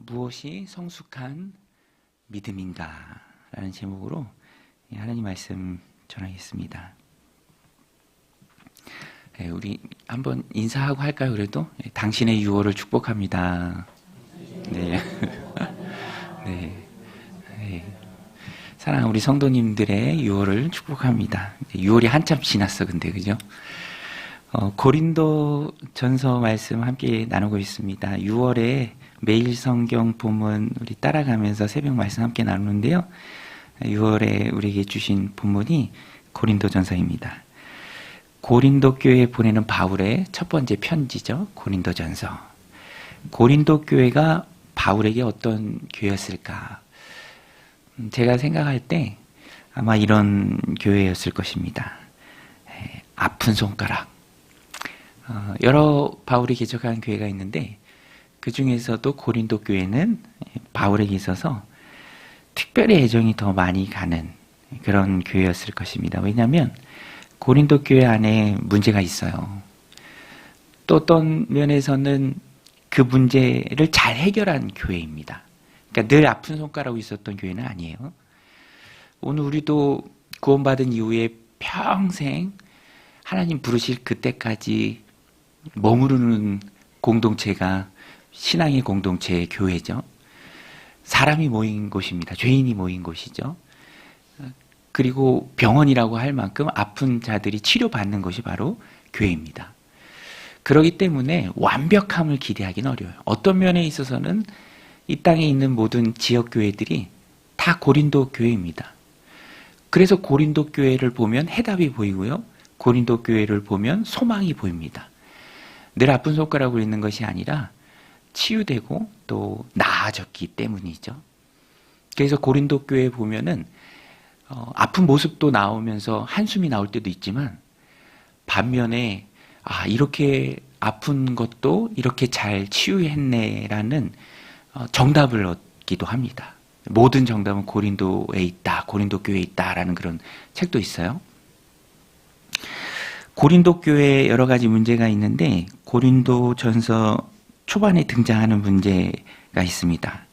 무엇이 성숙한 믿음인가? 라는 제목으로 하나님 말씀 전하겠습니다. 우리 한번 인사하고 할까요? 그래도 당신의 유월을 축복합니다. 네. 네. 네. 사랑하는 우리 성도님들의 유월을 축복합니다. 6월이 한참 지났어, 근데 그죠? 고린도 전서 말씀 함께 나누고 있습니다. 6월에 매일 성경 본문 우리 따라가면서 새벽 말씀 함께 나누는데요. 6월에 우리에게 주신 본문이 고린도 전서입니다. 고린도 교회에 보내는 바울의 첫 번째 편지죠. 고린도 전서. 고린도 교회가 바울에게 어떤 교회였을까? 제가 생각할 때 아마 이런 교회였을 것입니다. 아픈 손가락. 여러 바울이 개척한 교회가 있는데 그 중에서도 고린도 교회는 바울에게 있어서 특별히 애정이 더 많이 가는 그런 교회였을 것입니다. 왜냐하면 고린도 교회 안에 문제가 있어요. 또 어떤 면에서는 그 문제를 잘 해결한 교회입니다. 그러니까 늘 아픈 손가락으로 있었던 교회는 아니에요. 오늘 우리도 구원받은 이후에 평생 하나님 부르실 그때까지 머무르는 공동체가 신앙의 공동체의 교회죠. 사람이 모인 곳입니다. 죄인이 모인 곳이죠. 그리고 병원이라고 할 만큼 아픈 자들이 치료받는 곳이 바로 교회입니다. 그렇기 때문에 완벽함을 기대하기는 어려워요. 어떤 면에 있어서는 이 땅에 있는 모든 지역 교회들이 다 고린도 교회입니다. 그래서 고린도 교회를 보면 해답이 보이고요. 고린도 교회를 보면 소망이 보입니다. 늘 아픈 손가락으로 있는 것이 아니라 치유되고 또 나아졌기 때문이죠. 그래서 고린도 교회에 보면은 아픈 모습도 나오면서 한숨이 나올 때도 있지만 반면에 이렇게 아픈 것도 이렇게 잘 치유했네라는 정답을 얻기도 합니다. 모든 정답은 고린도에 있다, 고린도 교회에 있다라는 그런 책도 있어요. 고린도 교회에 여러 가지 문제가 있는데 고린도 전서 초반에 등장하는 문제가 있습니다.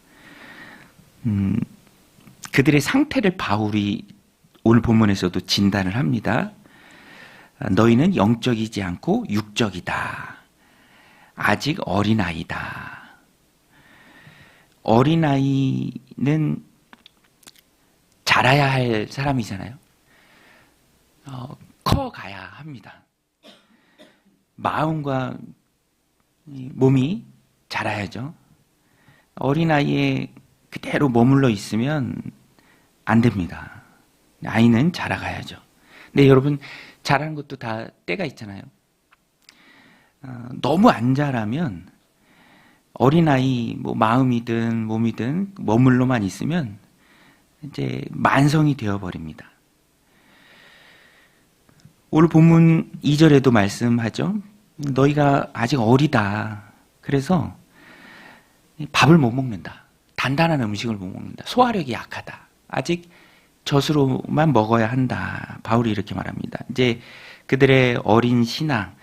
그들의 상태를 바울이 오늘 본문에서도 진단을 합니다. 너희는 영적이지 않고 육적이다. 아직 어린아이다. 어린아이는 자라야 할 사람이잖아요. 커가야 합니다. 마음과 몸이 자라야죠. 어린아이에 그대로 머물러 있으면 안 됩니다. 아이는 자라가야죠. 근데 여러분, 자라는 것도 다 때가 있잖아요. 너무 안 자라면 어린아이 마음이든 몸이든 머물러만 있으면 이제 만성이 되어버립니다. 오늘 본문 2절에도 말씀하죠. 너희가 아직 어리다. 그래서 밥을 못 먹는다. 단단한 음식을 못 먹는다. 소화력이 약하다. 아직 젖으로만 먹어야 한다. 바울이 이렇게 말합니다. 이제 그들의 어린 신앙,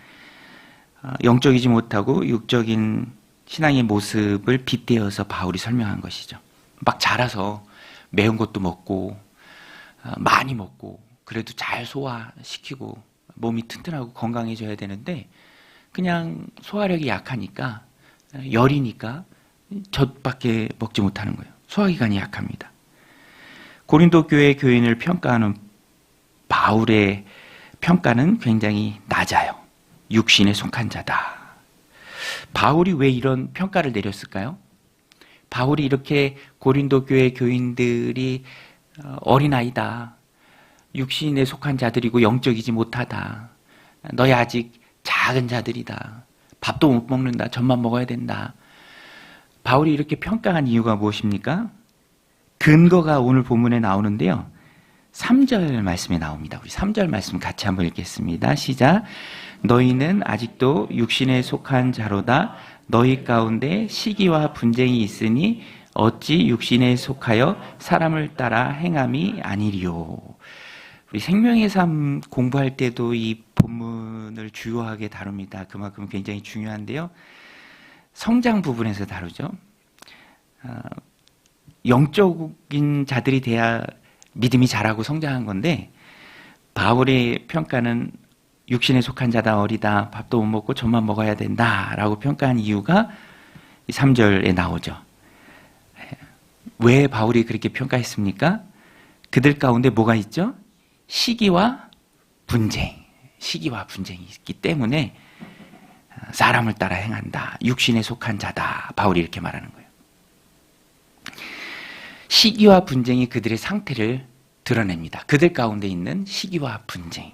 영적이지 못하고 육적인 신앙의 모습을 빗대어서 바울이 설명한 것이죠. 막 자라서 매운 것도 먹고 많이 먹고 그래도 잘 소화시키고 몸이 튼튼하고 건강해져야 되는데 그냥 소화력이 약하니까 열이니까 젖밖에 먹지 못하는 거예요. 소화기관이 약합니다. 고린도 교회 교인을 평가하는 바울의 평가는 굉장히 낮아요. 육신에 속한 자다. 바울이 왜 이런 평가를 내렸을까요? 바울이 이렇게 고린도 교회 교인들이 어린아이다. 육신에 속한 자들이고 영적이지 못하다. 너희 아직 작은 자들이다. 밥도 못 먹는다. 젖만 먹어야 된다. 바울이 이렇게 평가한 이유가 무엇입니까? 근거가 오늘 본문에 나오는데요. 3절 말씀에 나옵니다. 우리 3절 말씀 같이 한번 읽겠습니다. 시작. 너희는 아직도 육신에 속한 자로다. 너희 가운데 시기와 분쟁이 있으니 어찌 육신에 속하여 사람을 따라 행함이 아니리요. 우리 생명의 삶 공부할 때도 이 본문을 주요하게 다룹니다. 그만큼 굉장히 중요한데요. 성장 부분에서 다루죠. 영적인 자들이 돼야 믿음이 자라고 성장한 건데, 바울의 평가는 육신에 속한 자다, 어리다, 밥도 못 먹고 젖만 먹어야 된다라고 평가한 이유가 3절에 나오죠. 왜 바울이 그렇게 평가했습니까? 그들 가운데 뭐가 있죠? 시기와 분쟁이 있기 때문에 사람을 따라 행한다, 육신에 속한 자다, 바울이 이렇게 말하는 거예요. 시기와 분쟁이 그들의 상태를 드러냅니다. 그들 가운데 있는 시기와 분쟁.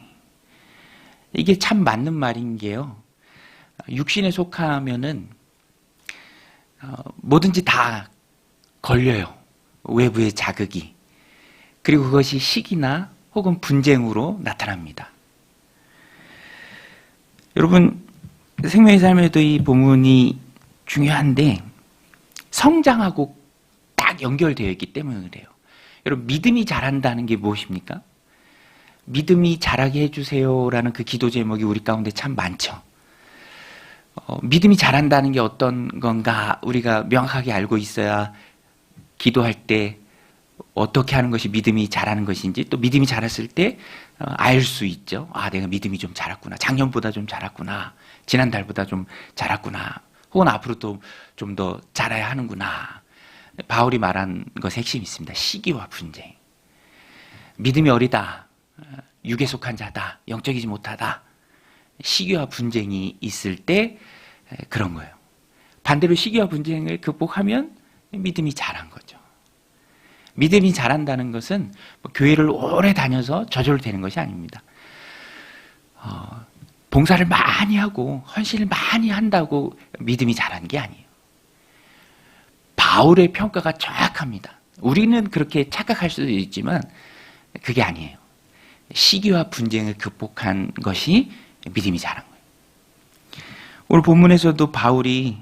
이게 참 맞는 말인 게요, 육신에 속하면은 뭐든지 다 걸려요. 외부의 자극이. 그리고 그것이 시기나 혹은 분쟁으로 나타납니다. 여러분, 생명의 삶에도 이 본문이 중요한데 성장하고 딱 연결되어 있기 때문에 그래요. 여러분, 믿음이 자란다는 게 무엇입니까? 믿음이 자라게 해주세요라는 그 기도 제목이 우리 가운데 참 많죠. 믿음이 자란다는 게 어떤 건가 우리가 명확하게 알고 있어야 기도할 때 어떻게 하는 것이 믿음이 자라는 것인지, 또 믿음이 자랐을 때 알 수 있죠. 아, 내가 믿음이 좀 자랐구나, 작년보다 좀 자랐구나, 지난달보다 좀 자랐구나, 혹은 앞으로도 좀 더 자라야 하는구나. 바울이 말한 것의 핵심이 있습니다. 시기와 분쟁. 믿음이 어리다, 육에 속한 자다, 영적이지 못하다, 시기와 분쟁이 있을 때 그런 거예요. 반대로 시기와 분쟁을 극복하면 믿음이 자란 거죠. 믿음이 자란다는 것은 교회를 오래 다녀서 저절로 되는 것이 아닙니다. 봉사를 많이 하고 헌신을 많이 한다고 믿음이 자라는 게 아니에요. 바울의 평가가 정확합니다. 우리는 그렇게 착각할 수도 있지만 그게 아니에요. 시기와 분쟁을 극복한 것이 믿음이 자란 거예요. 오늘 본문에서도 바울이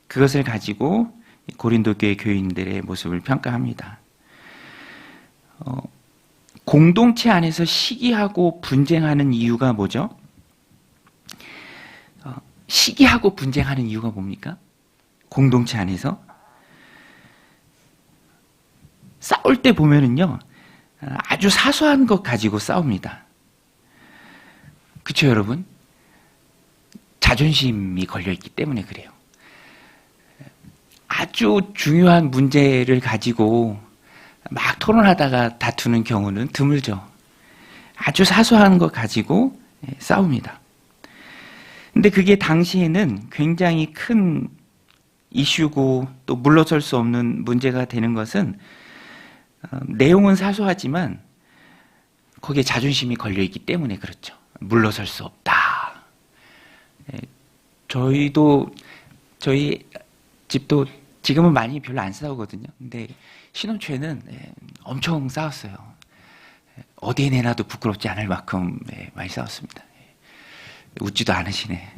그것을 가지고 고린도 교회 교인들의 모습을 평가합니다. 공동체 안에서 시기하고 분쟁하는 이유가 뭐죠? 시기하고 분쟁하는 이유가 뭡니까? 공동체 안에서 싸울 때 보면은요, 아주 사소한 것 가지고 싸웁니다. 그렇죠, 여러분? 자존심이 걸려있기 때문에 그래요. 아주 중요한 문제를 가지고 막 토론하다가 다투는 경우는 드물죠. 아주 사소한 것 가지고 싸웁니다. 근데 그게 당시에는 굉장히 큰 이슈고 또 물러설 수 없는 문제가 되는 것은, 내용은 사소하지만 거기에 자존심이 걸려있기 때문에 그렇죠. 물러설 수 없다. 저희 집도 지금은 많이 별로 안 싸우거든요. 근데 신혼 초에는 엄청 싸웠어요. 어디에 내놔도 부끄럽지 않을 만큼 많이 싸웠습니다. 웃지도 않으시네.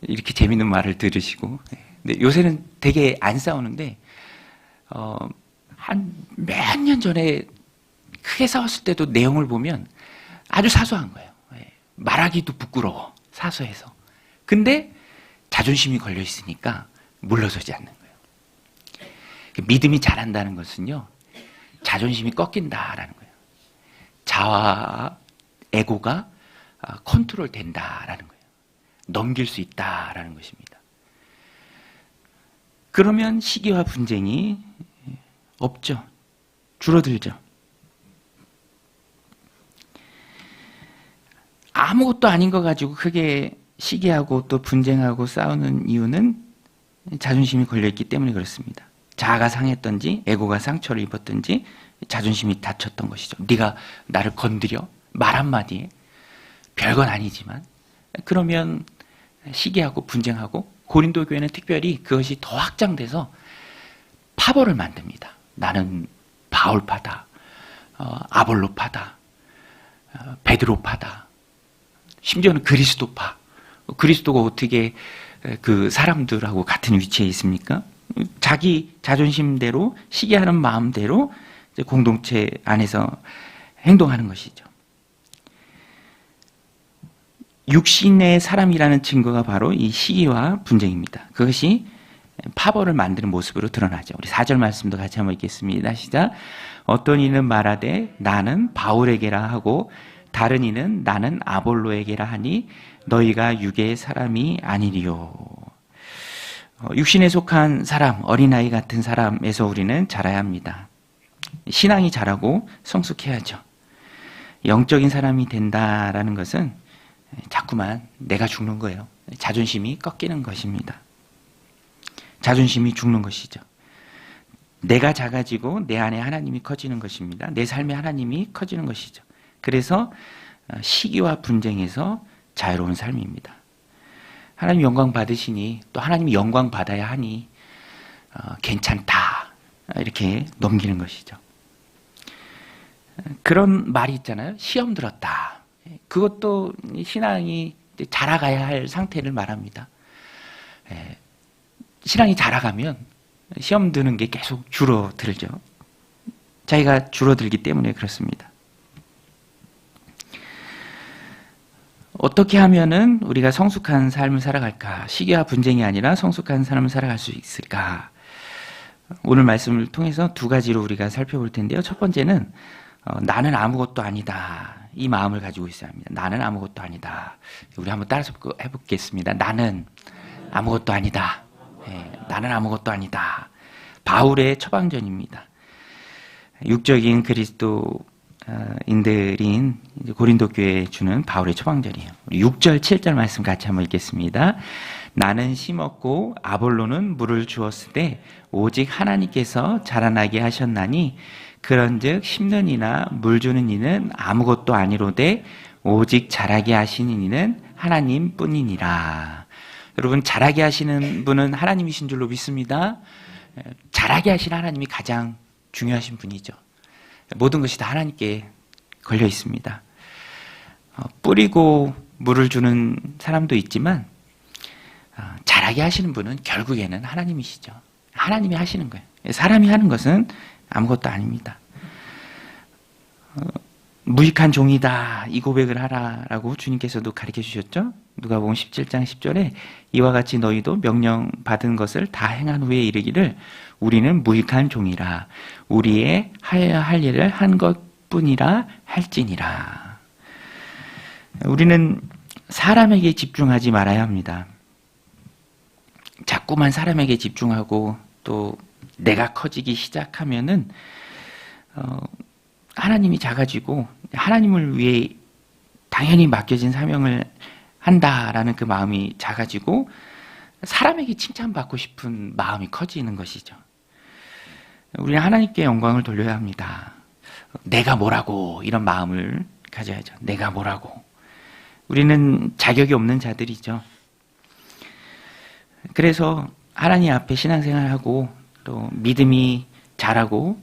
이렇게 재밌는 말을 들으시고. 근데 요새는 되게 안 싸우는데, 한 몇 년 전에 크게 싸웠을 때도 내용을 보면 아주 사소한 거예요. 말하기도 부끄러워, 사소해서. 근데 자존심이 걸려 있으니까 물러서지 않는 거예요. 믿음이 자란다는 것은요, 자존심이 꺾인다라는 거예요. 자아와 에고가 컨트롤 된다라는 거예요. 넘길 수 있다라는 것입니다. 그러면 시기와 분쟁이 없죠. 줄어들죠. 아무것도 아닌 거 가지고 크게 시기하고 또 분쟁하고 싸우는 이유는 자존심이 걸려있기 때문에 그렇습니다. 자아가 상했던지 에고가 상처를 입었던지 자존심이 다쳤던 것이죠. 네가 나를 건드려? 말 한마디에 별건 아니지만, 그러면 시기하고 분쟁하고, 고린도 교회는 특별히 그것이 더 확장돼서 파벌을 만듭니다. 나는 바울파다, 아볼로파다, 베드로파다, 심지어는 그리스도파. 그리스도가 어떻게 그 사람들하고 같은 위치에 있습니까? 자기 자존심대로, 시기하는 마음대로 공동체 안에서 행동하는 것이죠. 육신의 사람이라는 증거가 바로 이 시기와 분쟁입니다. 그것이 파벌을 만드는 모습으로 드러나죠. 우리 4절 말씀도 같이 한번 읽겠습니다. 시작. 어떤 이는 말하되 나는 바울에게라 하고 다른 이는 나는 아볼로에게라 하니 너희가 육의 사람이 아니리요. 육신에 속한 사람, 어린아이 같은 사람에서 우리는 자라야 합니다. 신앙이 자라고 성숙해야죠. 영적인 사람이 된다라는 것은 자꾸만 내가 죽는 거예요. 자존심이 꺾이는 것입니다. 자존심이 죽는 것이죠. 내가 작아지고 내 안에 하나님이 커지는 것입니다. 내 삶에 하나님이 커지는 것이죠. 그래서 시기와 분쟁에서 자유로운 삶입니다. 하나님 영광 받으시니 또 하나님이 영광 받아야 하니 괜찮다 이렇게 넘기는 것이죠. 그런 말이 있잖아요. 시험 들었다. 그것도 신앙이 자라가야 할 상태를 말합니다. 신앙이 자라가면 시험 드는 게 계속 줄어들죠. 자기가 줄어들기 때문에 그렇습니다. 어떻게 하면은 우리가 성숙한 삶을 살아갈까? 시기와 분쟁이 아니라 성숙한 삶을 살아갈 수 있을까? 오늘 말씀을 통해서 두 가지로 우리가 살펴볼 텐데요. 첫 번째는 나는 아무것도 아니다. 이 마음을 가지고 있어야 합니다. 나는 아무것도 아니다. 우리 한번 따라서 해보겠습니다. 나는 아무것도 아니다. 나는 아무것도 아니다. 바울의 처방전입니다. 육적인 그리스도인들인 고린도 교회에 주는 바울의 처방전이에요. 6절, 7절 말씀 같이 한번 읽겠습니다. 나는 심었고 아볼로는 물을 주었으되 오직 하나님께서 자라나게 하셨나니 그런즉 심는 이나 물 주는 이는 아무것도 아니로되 오직 자라게 하시는 이는 하나님뿐이니라. 여러분, 자라게 하시는 분은 하나님이신 줄로 믿습니다. 자라게 하시는 하나님이 가장 중요하신 분이죠. 모든 것이 다 하나님께 걸려 있습니다. 뿌리고 물을 주는 사람도 있지만 자라게 하시는 분은 결국에는 하나님이시죠. 하나님이 하시는 거예요. 사람이 하는 것은 아무것도 아닙니다. 무익한 종이다 이 고백을 하라라고 주님께서도 가르쳐 주셨죠. 누가복음 17장 10절에 이와 같이 너희도 명령 받은 것을 다 행한 후에 이르기를 우리는 무익한 종이라 우리의 하여야 할 일을 한 것뿐이라 할지니라. 우리는 사람에게 집중하지 말아야 합니다. 자꾸만 사람에게 집중하고 또 내가 커지기 시작하면은 하나님이 작아지고 하나님을 위해 당연히 맡겨진 사명을 한다라는 그 마음이 작아지고 사람에게 칭찬받고 싶은 마음이 커지는 것이죠. 우리는 하나님께 영광을 돌려야 합니다. 내가 뭐라고 이런 마음을 가져야죠. 내가 뭐라고. 우리는 자격이 없는 자들이죠. 그래서 하나님 앞에 신앙생활하고 또 믿음이 자라고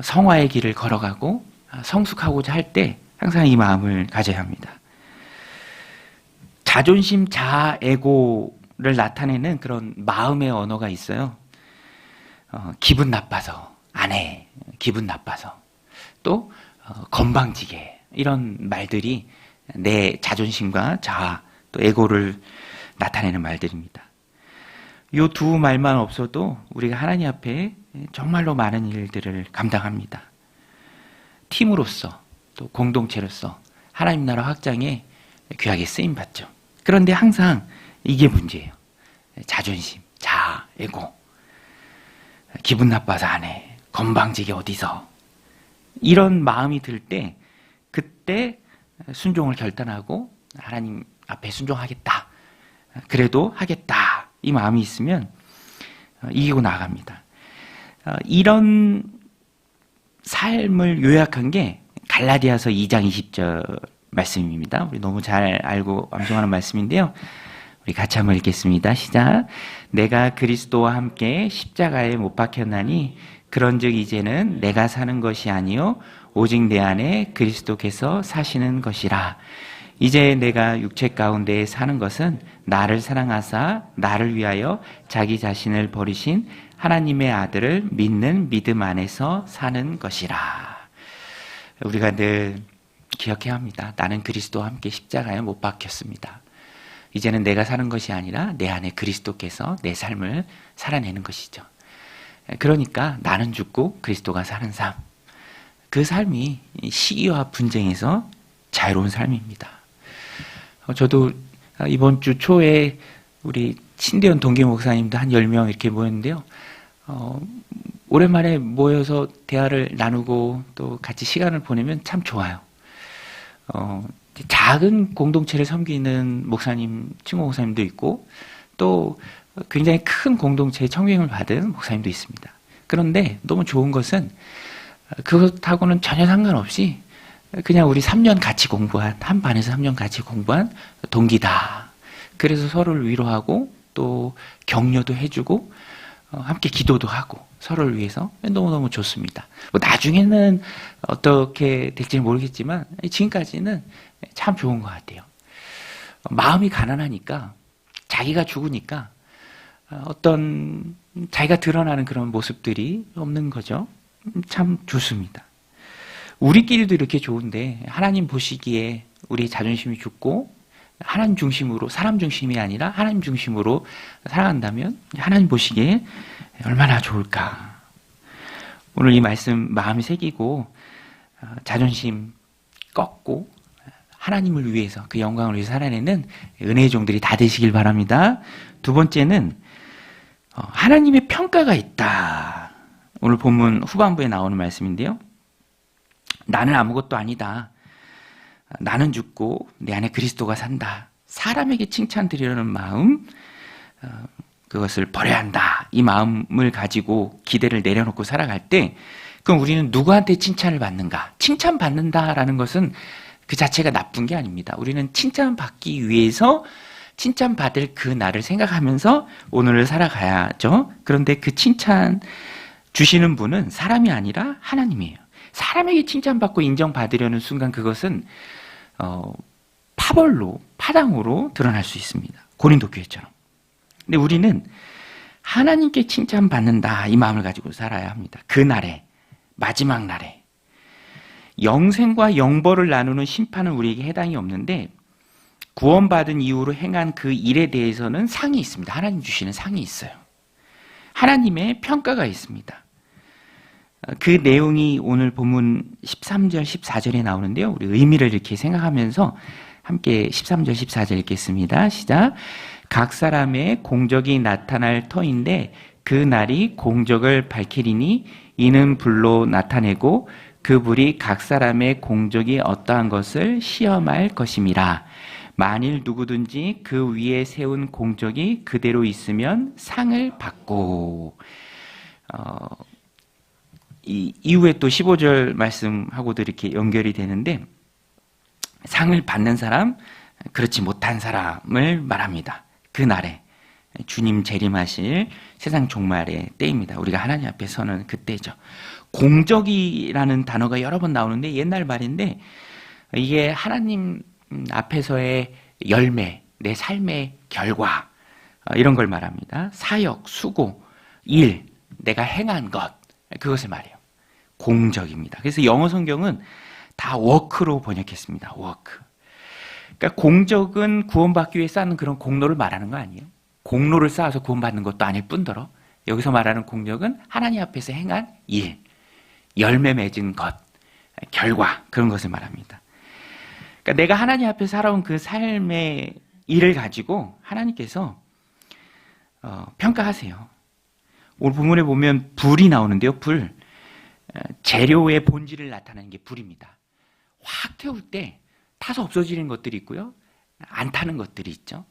성화의 길을 걸어가고 성숙하고자 할 때 항상 이 마음을 가져야 합니다. 자존심, 자아, 에고를 나타내는 그런 마음의 언어가 있어요. 기분 나빠서 안 해. 기분 나빠서. 또 건방지게. 이런 말들이 내 자존심과 자아, 또 에고를 나타내는 말들입니다. 이 두 말만 없어도 우리가 하나님 앞에 정말로 많은 일들을 감당합니다. 팀으로서 또 공동체로서 하나님 나라 확장에 귀하게 쓰임받죠. 그런데 항상 이게 문제예요. 자존심, 자아, 에고. 기분 나빠서 안 해. 건방지게 어디서. 이런 마음이 들 때 그때 순종을 결단하고 하나님 앞에 순종하겠다. 그래도 하겠다. 이 마음이 있으면 이기고 나아갑니다. 이런 삶을 요약한 게 갈라디아서 2장 20절 말씀입니다. 우리 너무 잘 알고 암송하는 말씀인데요. 우리 같이 한번 읽겠습니다. 시작. 내가 그리스도와 함께 십자가에 못 박혔나니 그런즉 이제는 내가 사는 것이 아니요 오직 내 안에 그리스도께서 사시는 것이라. 이제 내가 육체 가운데 사는 것은 나를 사랑하사 나를 위하여 자기 자신을 버리신 하나님의 아들을 믿는 믿음 안에서 사는 것이라. 우리가 늘 기억해야 합니다. 나는 그리스도와 함께 십자가에 못 박혔습니다. 이제는 내가 사는 것이 아니라 내 안에 그리스도께서 내 삶을 살아내는 것이죠. 그러니까 나는 죽고 그리스도가 사는 삶. 그 삶이 시기와 분쟁에서 자유로운 삶입니다. 저도 이번 주 초에 우리 신대원 동기 목사님도 한 10명 이렇게 모였는데요. 오랜만에 모여서 대화를 나누고 또 같이 시간을 보내면 참 좋아요. 작은 공동체를 섬기는 목사님, 친구 목사님도 있고 또 굉장히 큰 공동체의 청빙을 받은 목사님도 있습니다. 그런데 너무 좋은 것은 그것하고는 전혀 상관없이 그냥 우리 3년 같이 공부한, 한 반에서 3년 같이 공부한 동기다. 그래서 서로를 위로하고 또 격려도 해주고 함께 기도도 하고 서로를 위해서 너무너무 좋습니다. 뭐 나중에는 어떻게 될지 모르겠지만 지금까지는 참 좋은 것 같아요. 마음이 가난하니까 자기가 죽으니까 어떤 자기가 드러나는 그런 모습들이 없는 거죠. 참 좋습니다. 우리끼리도 이렇게 좋은데 하나님 보시기에 우리 자존심이 죽고 하나님 중심으로, 사람 중심이 아니라 하나님 중심으로 살아간다면 하나님 보시기에 얼마나 좋을까. 오늘 이 말씀 마음이 새기고 자존심 꺾고 하나님을 위해서, 그 영광을 위해서 살아내는 은혜의 종들이 다 되시길 바랍니다. 두 번째는 하나님의 평가가 있다. 오늘 본문 후반부에 나오는 말씀인데요. 나는 아무것도 아니다. 나는 죽고 내 안에 그리스도가 산다. 사람에게 칭찬 드리려는 마음, 그것을 버려야 한다. 이 마음을 가지고 기대를 내려놓고 살아갈 때, 그럼 우리는 누구한테 칭찬을 받는가? 칭찬받는다라는 것은 그 자체가 나쁜 게 아닙니다. 우리는 칭찬받기 위해서 칭찬받을 그 날을 생각하면서 오늘을 살아가야죠. 그런데 그 칭찬 주시는 분은 사람이 아니라 하나님이에요. 사람에게 칭찬받고 인정받으려는 순간 그것은 파벌로, 파당으로 드러날 수 있습니다. 고린도 교회처럼. 근데 우리는 하나님께 칭찬받는다 이 마음을 가지고 살아야 합니다. 그 날에, 마지막 날에. 영생과 영벌을 나누는 심판은 우리에게 해당이 없는데 구원받은 이후로 행한 그 일에 대해서는 상이 있습니다. 하나님 주시는 상이 있어요. 하나님의 평가가 있습니다. 그 내용이 오늘 본문 13절, 14절에 나오는데요. 우리 의미를 이렇게 생각하면서 함께 13절, 14절 읽겠습니다. 시작. 각 사람의 공적이 나타날 터인데 그 날이 공적을 밝히리니 이는 불로 나타내고 그 불이 각 사람의 공적이 어떠한 것을 시험할 것임이라. 만일 누구든지 그 위에 세운 공적이 그대로 있으면 상을 받고. 이 이후에 또 15절 말씀하고도 이렇게 연결이 되는데 상을 받는 사람, 그렇지 못한 사람을 말합니다. 그 날에 주님 재림하실 세상 종말의 때입니다. 우리가 하나님 앞에 서는 그때죠. 공적이라는 단어가 여러 번 나오는데 옛날 말인데 이게 하나님 앞에서의 열매, 내 삶의 결과 이런 걸 말합니다. 사역, 수고, 일, 내가 행한 것, 그것을 말해요. 공적입니다. 그래서 영어 성경은 다 워크로 번역했습니다. 워크. 그러니까 공적은 구원받기 위해 쌓는 그런 공로를 말하는 거 아니에요. 공로를 쌓아서 구원받는 것도 아닐 뿐더러 여기서 말하는 공적은 하나님 앞에서 행한 일, 열매 맺은 것, 결과, 그런 것을 말합니다. 그러니까 내가 하나님 앞에 살아온 그 삶의 일을 가지고 하나님께서 평가하세요. 오늘 본문에 보면 불이 나오는데요. 불. 재료의 본질을 나타내는 게 불입니다. 확 태울 때 타서 없어지는 것들이 있고요. 안 타는 것들이 있죠.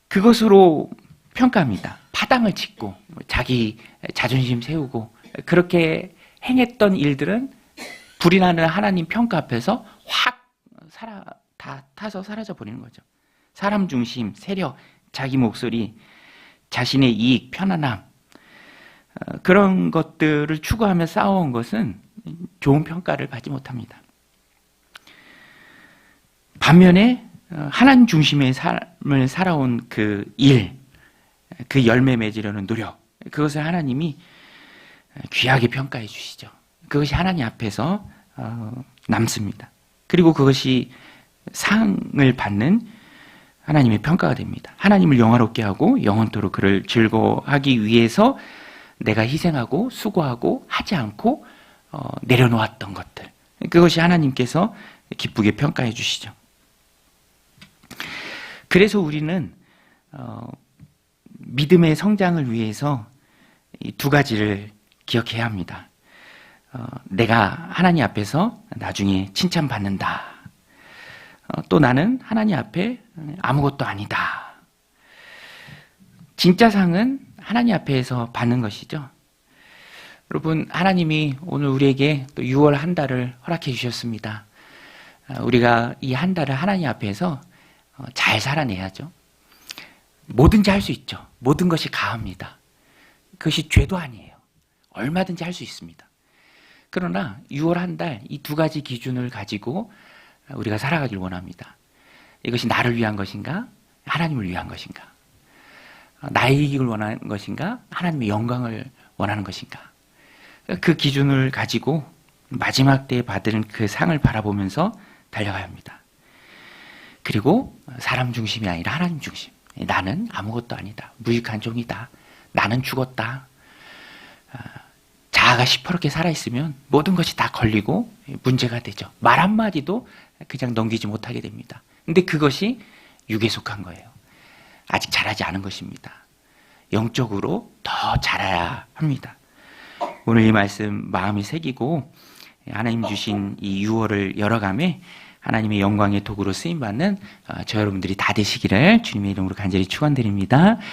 그것으로 평가합니다. 파당을 짓고 자기 자존심 세우고 그렇게 행했던 일들은 불이 나는 하나님 평가 앞에서 확 다 타서 사라져 버리는 거죠. 사람 중심, 세력, 자기 목소리, 자신의 이익, 편안함, 그런 것들을 추구하며 쌓아온 것은 좋은 평가를 받지 못합니다. 반면에 하나님 중심의 삶을 살아온 그 일, 그 열매 맺으려는 노력, 그것을 하나님이 귀하게 평가해 주시죠. 그것이 하나님 앞에서 남습니다. 그리고 그것이 상을 받는 하나님의 평가가 됩니다. 하나님을 영화롭게 하고 영원토록 그를 즐거워하기 위해서 내가 희생하고 수고하고 하지 않고 내려놓았던 것들, 그것이 하나님께서 기쁘게 평가해 주시죠. 그래서 우리는 믿음의 성장을 위해서 이 두 가지를 기억해야 합니다. 내가 하나님 앞에서 나중에 칭찬받는다. 또 나는 하나님 앞에 아무것도 아니다. 진짜 상은 하나님 앞에서 받는 것이죠. 여러분, 하나님이 오늘 우리에게 또 6월 한 달을 허락해 주셨습니다. 우리가 이 한 달을 하나님 앞에서 잘 살아내야죠. 뭐든지 할 수 있죠. 모든 것이 가합니다. 그것이 죄도 아니에요. 얼마든지 할 수 있습니다. 그러나 6월 한 달 이 두 가지 기준을 가지고 우리가 살아가길 원합니다. 이것이 나를 위한 것인가? 하나님을 위한 것인가? 나의 이익을 원하는 것인가? 하나님의 영광을 원하는 것인가? 그 기준을 가지고 마지막 때에 받은 그 상을 바라보면서 달려가야 합니다. 그리고 사람 중심이 아니라 하나님 중심. 나는 아무것도 아니다. 무익한 종이다. 나는 죽었다. 자아가 시퍼렇게 살아있으면 모든 것이 다 걸리고 문제가 되죠. 말 한마디도 그냥 넘기지 못하게 됩니다. 근데 그것이 육에 속한 거예요. 아직 자라지 않은 것입니다. 영적으로 더 자라야 합니다. 오늘 이 말씀 마음에 새기고 하나님 주신 이 6월을 열어가며 하나님의 영광의 도구로 쓰임받는 저 여러분들이 다 되시기를 주님의 이름으로 간절히 축원드립니다.